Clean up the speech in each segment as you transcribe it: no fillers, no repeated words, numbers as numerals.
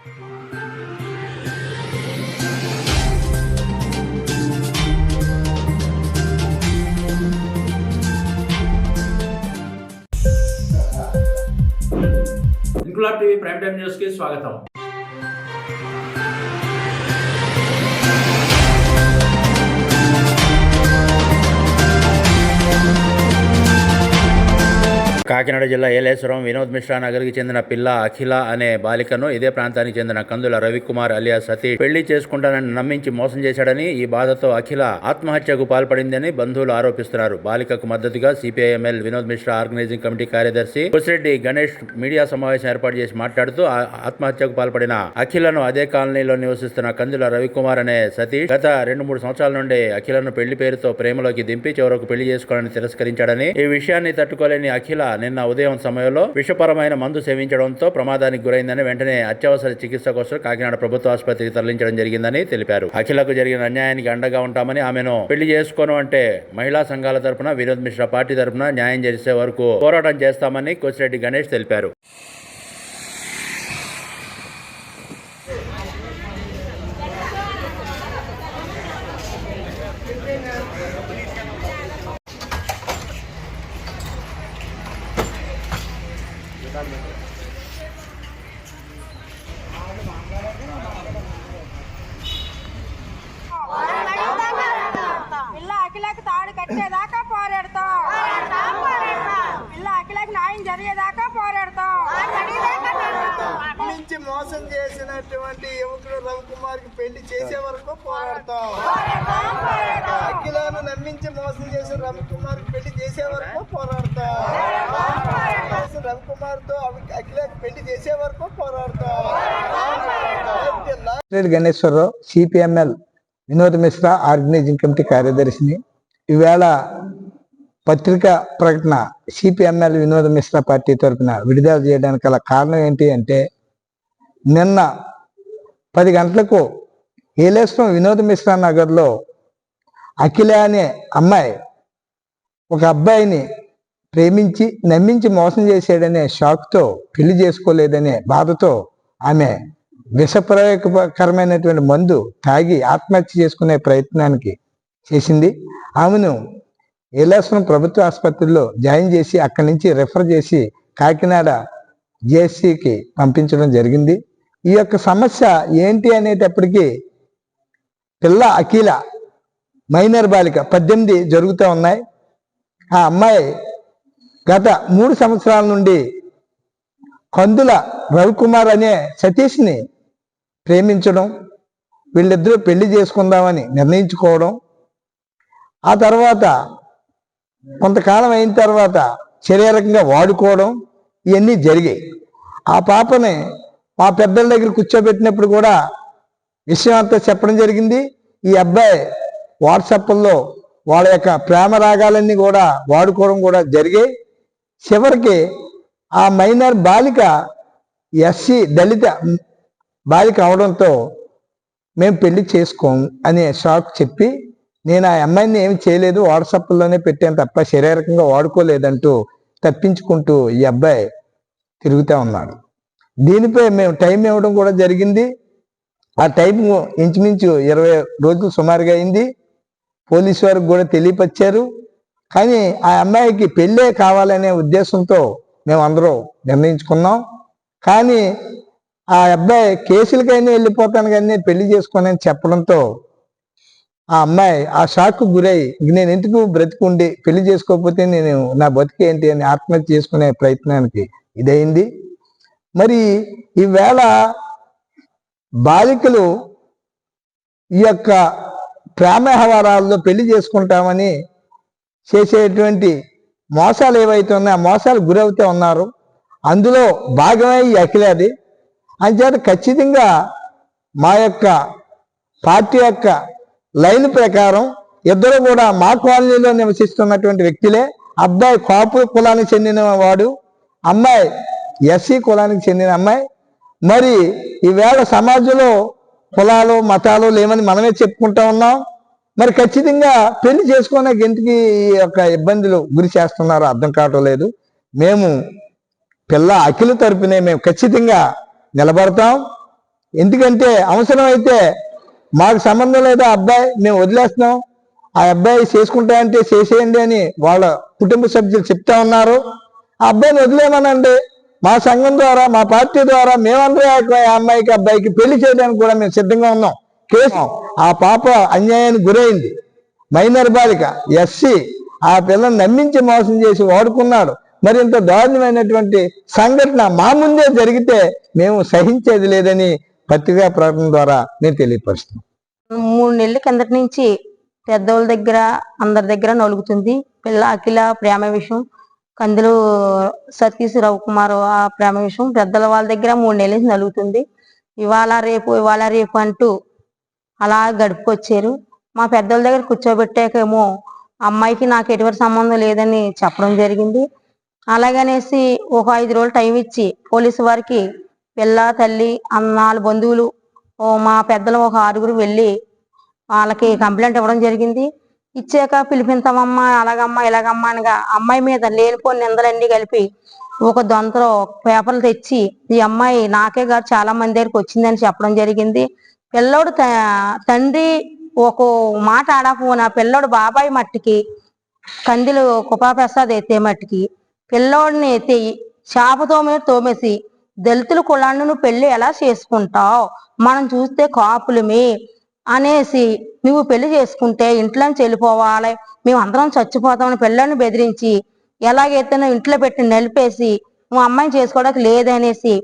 Inquilab TV prime time news కి స్వాగతం. కాకినాడ జిల్లా ఏలేశ్వరం వినోద్ మిశ్రా నగర్కి చెందిన పిల్ల అఖిల అనే బాలికను ఇదే ప్రాంతానికి చెందిన కందుల రవికుమార్ అలియా సతీష్ పెళ్లి చేసుకుంటానని నమ్మించి మోసం చేశాడని, ఈ బాధతో అఖిల ఆత్మహత్యకు పాల్పడిందని బంధువులు ఆరోపిస్తున్నారు. బాలికకు మద్దతుగా CPIML Vinod Mishra organising committee కార్యదర్శి కొసిరెడ్డి గణేష్ మీడియా సమావేశం ఏర్పాటు చేసి మాట్లాడుతూ, ఆత్మహత్యకు పాల్పడిన అఖిలను అదే కాలనీలో నివసిస్తున్న కందుల రవికుమార్ అనే సతీష్ గత 2-3 సంవత్సరాల నుండి అఖిలను పెళ్లి పేరుతో ప్రేమలోకి దింపి చివరకు పెళ్లి చేసుకోవాలని తిరస్కరించాడని, ఈ విషయాన్ని తట్టుకోలేని అఖిల నిన్న ఉదయం సమయంలో విషపరమైన మందు సేవించడంతో ప్రమాదానికి గురైందని వెంటనే అత్యవసర చికిత్స కోసం కాకినాడ ప్రభుత్వ ఆసుపత్రికి తరలించడం జరిగిందని తెలిపారు. అఖిలకు జరిగిన అన్యాయానికి అండగా ఉంటామని, ఆమెను పెళ్లి చేసుకోను అంటే మహిళా సంఘాల తరపున వినోద్ మిశ్రా పార్టీ తరపున న్యాయం చేసే వరకు పోరాటం చేస్తామని కొసిరెడ్డి గణేష్ తెలిపారు. పిల్ల అఖిలకి తాడు కట్టేదాకా పోరాడతాం. పిల్ల అఖిలకి న్యాయం జరిగేదాకా పోరాడతాం. నుంచి మోసం చేసినటువంటి యువకుడు రవికుమార్ కి పెళ్లి చేసే వరకు పోరాడతాం. అఖిలను నమ్మించి మోసం చేసిన రవికుమార్ కి పెళ్లి చేసే వరకు పోరాడతాం. రవికుమార్ తో అఖిలకి పెళ్లి చేసే వరకు పోరాడతాం. Ganeswararao, CPML Vinod Mishra organising committee కార్యదర్శిని. ఈవేళ పత్రికా ప్రకటన సిపిఎంఎల్ వినోద్ మిశ్రా పార్టీ తరఫున విడుదల చేయడానికి గల కారణం ఏంటి అంటే, నిన్న 10 గంటలకు ఏలేశ్వరం వినోద్ మిశ్రా నగర్లో అఖిల అనే అమ్మాయి ఒక అబ్బాయిని ప్రేమించి నమ్మించి మోసం చేసాడనే షాక్తో పెళ్లి చేసుకోలేదనే బాధతో ఆమె విషప్రయోగకరమైనటువంటి మందు తాగి ఆత్మహత్య చేసుకునే ప్రయత్నానికి చేసింది. ఆమెను ఏలేశ్వరం ప్రభుత్వ ఆసుపత్రిలో జాయిన్ చేసి అక్కడి నుంచి రెఫర్ చేసి కాకినాడ జేఎస్సీకి పంపించడం జరిగింది. ఈ యొక్క సమస్య ఏంటి అనేటప్పటికీ పిల్ల అఖిల మైనర్ బాలిక 18 జరుగుతూ ఉన్నాయి. ఆ అమ్మాయి గత 3 సంవత్సరాల నుండి కందుల రవికుమార్ అనే సతీష్ని ప్రేమించడం, వీళ్ళిద్దరూ పెళ్లి చేసుకుందామని నిర్ణయించుకోవడం, ఆ తర్వాత కొంతకాలం అయిన తర్వాత శారీరకంగా వాడుకోవడం, ఇవన్నీ జరిగాయి. ఆ పాపని మా పెద్దల దగ్గర కూర్చోబెట్టినప్పుడు కూడా విషయం అంతా చెప్పడం జరిగింది. ఈ అబ్బాయి వాట్సాప్లో వాళ్ళ యొక్క ప్రేమ రాగాలన్నీ కూడా వాడుకోవడం కూడా జరిగాయి. చివరికి ఆ మైనర్ బాలిక ఎస్సీ దళిత బాలిక అవడంతో మేము పెళ్లి చేసుకోం అనే షాక్ చెప్పి, నేను ఆ అమ్మాయిని ఏమి చేయలేదు, వాట్సాప్లోనే పెట్టాను తప్ప శారీరకంగా వాడుకోలేదంటూ తప్పించుకుంటూ ఈ అబ్బాయి తిరుగుతూ ఉన్నాడు. దీనిపై మేము టైం ఇవ్వడం కూడా జరిగింది. ఆ టైం ఇంచుమించు 20 రోజులు సుమారుగా అయింది. పోలీసు వారికి కూడా తెలియపరిచారు. కానీ ఆ అమ్మాయికి పెళ్ళే కావాలనే ఉద్దేశంతో మేము అందరూ నిర్ణయించుకున్నాం. కానీ ఆ అబ్బాయి కేసులకైనా వెళ్ళిపోతాను కానీ పెళ్లి చేసుకోనని చెప్పడంతో ఆ అమ్మాయి ఆ షాక్కు గురై, నేను ఎందుకు బ్రతికుండి పెళ్లి చేసుకోకపోతే నేను నా బతికేంటి అని ఆత్మహత్య చేసుకునే ప్రయత్నానికి ఇదైంది. మరి ఈవేళ బాలికలు ఈ యొక్క ప్రేమ వ్యవహారాల్లో పెళ్లి చేసుకుంటామని చేసేటువంటి మోసాలు ఏవైతే ఉన్నాయో ఆ మోసాలు గురవుతూ ఉన్నారు. అందులో భాగమే ఈ అఖిలది. అంచేత ఖచ్చితంగా మా యొక్క పార్టీ యొక్క లైన్ ప్రకారం ఇద్దరు కూడా మా కాలనీలో నివసిస్తున్నటువంటి వ్యక్తులే. అబ్బాయి కాపు కులానికి చెందిన వాడు, అమ్మాయి ఎస్సీ కులానికి చెందిన అమ్మాయి. మరి ఈవేళ సమాజంలో కులాలు మతాలు లేవని మనమే చెప్పుకుంటా ఉన్నాం. మరి ఖచ్చితంగా పెళ్లి చేసుకోవడానికి ఎందుకు ఈ యొక్క ఇబ్బందులు గురి చేస్తున్నారో అర్థం కావటం లేదు. మేము పిల్ల అఖిల తరపునే మేము ఖచ్చితంగా నిలబడతాం. ఎందుకంటే అవసరం అయితే మాకు సంబంధం లేదు ఆ అబ్బాయి, మేము వదిలేస్తున్నాం, ఆ అబ్బాయి చేసుకుంటా అంటే చేసేయండి అని వాళ్ళ కుటుంబ సభ్యులు చెప్తా ఉన్నారు. ఆ అబ్బాయిని వదిలేమనండి, మా సంఘం ద్వారా మా పార్టీ ద్వారా మేమందరూ ఆ అమ్మాయికి అబ్బాయికి పెళ్లి చేయడానికి కూడా మేము సిద్ధంగా ఉన్నాం. కేసు ఆ పాప అన్యాయానికి గురైంది, మైనర్ బాలిక, ఎస్సీ, ఆ పిల్లని నమ్మించి మోసం చేసి వాడుకున్నాడు. మరి ఇంత దారుణమైనటువంటి సంఘటన మా ముందే జరిగితే మేము సహించేది లేదని పత్రికా ప్రకటన ద్వారా నేను తెలియపరుస్తున్నాను. 3 నెలల కిందటి నుంచి పెద్దోళ్ళ దగ్గర అందరి దగ్గర నలుగుతుంది పిల్ల అఖిల ప్రేమ విషయం. కందులు సతీష్ రవికుమార్ ఆ ప్రేమ విషయం పెద్దల వాళ్ళ దగ్గర 3 నెలల నుంచి నలుగుతుంది. ఇవాళ రేపు అంటూ అలా గడుపుకొచ్చారు. మా పెద్దోళ్ళ దగ్గర కూర్చోబెట్టాకేమో అమ్మాయికి నాకు ఎటువంటి సంబంధం లేదని చెప్పడం జరిగింది. అలాగనేసి ఒక 5 రోజులు టైం ఇచ్చి పోలీసు వారికి పిల్ల తల్లి 4 బంధువులు మా పెద్దలు ఒక 6గురు వెళ్ళి వాళ్ళకి కంప్లైంట్ ఇవ్వడం జరిగింది. ఇచ్చాక పిలిపిస్తామమ్మా అలాగమ్మా ఇలాగమ్మా అనగా అమ్మాయి మీద లేనిపోని నిందలన్నీ కలిపి ఒక దొంతలో పేపర్లు తెచ్చి ఈ అమ్మాయి నాకే కాదు చాలా మంది దగ్గరికి వచ్చిందని చెప్పడం జరిగింది. పిల్లోడు తండ్రి ఒక మాట ఆడకపోయినా పిల్లోడు బాబాయ్ మట్టికి కందిలు కృపాప్రసాద్ ఎత్తే మట్టికి పిల్లోడిని ఎత్తి చేపతో మీద తోమేసి దళితుల కులాన్ని నువ్వు పెళ్లి ఎలా చేసుకుంటావు, మనం చూస్తే కాపులమే అనేసి నువ్వు పెళ్లి చేసుకుంటే ఇంట్లోంచి వెళ్ళిపోవాలి, మేము అందరం చచ్చిపోతామని పిల్లల్ని బెదిరించి ఎలాగైతే నువ్వు ఇంట్లో పెట్టి నలిపేసి నువ్వు అమ్మాయిని చేసుకోవడానికి లేదనేసి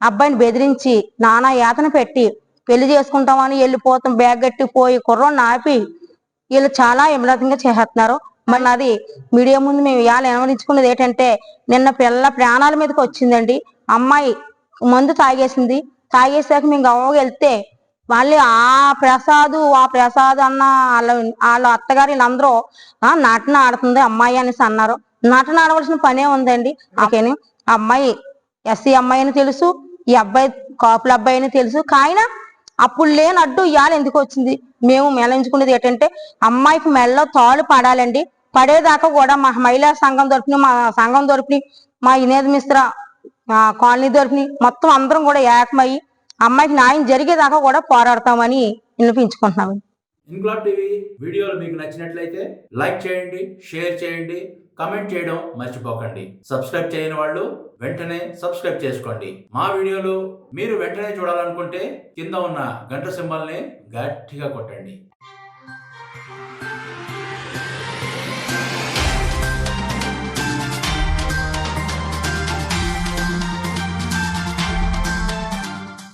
అబ్బాయిని బెదిరించి నానా యాతన పెట్టి పెళ్లి చేసుకుంటామని వెళ్ళిపోతాం బ్యాగ్ గట్టి పోయి కుర్రోని ఆపి వీళ్ళు చాలా ఇబ్బందిగా చేస్తున్నారు. మరి నాది మీడియా ముందు మేము ఇవాళ అనుమతించుకున్నది ఏంటంటే నిన్న పిల్ల ప్రాణాల మీదకి వచ్చిందండి. అమ్మాయి మందు తాగేసింది, తాగేసాక మేము గవ్వగా వెళ్తే వాళ్ళు ఆ ప్రసాద్ అన్న వాళ్ళ అత్తగారు వీళ్ళందరూ నటన ఆడుతుంది అమ్మాయి అనేసి అన్నారు. నటన ఆడవలసిన పనే ఉందండి. నాకేని అమ్మాయి ఎస్సీ అమ్మాయి అని తెలుసు, ఈ అబ్బాయి కాపుల అబ్బాయి అని తెలుసు, కాయన అప్పుడు లేని అడ్డు ఇవాళ ఎందుకు వచ్చింది. మేము మేళించుకునేది ఏంటంటే అమ్మాయికి మెడలో తాళు పడాలండి, పడేదాకా కూడా మా మహిళా సంఘం తరపుని మా సంఘం తరపుని మా ఇనేద్ మిశ్రా కాలనీ తరపుని మొత్తం అందరం కూడా ఏకమయ్యి అమ్మాయికి న్యాయం జరిగేదాకా కూడా పోరాడతామని వినిపించుకుంటున్నాము. ఇన్క్లాబ్ టీవీ వీడియోలు మీకు నచ్చినట్లయితే లైక్ చేయండి, షేర్ చేయండి, కమెంట్ చేయడం మర్చిపోకండి. సబ్స్క్రైబ్ చేయని వాళ్ళు వెంటనే సబ్స్క్రైబ్ చేసుకోండి. మా వీడియోలు మీరు వెంటనే చూడాలనుకుంటే కింద ఉన్న గంట సింబల్ని గట్టిగా కొట్టండి.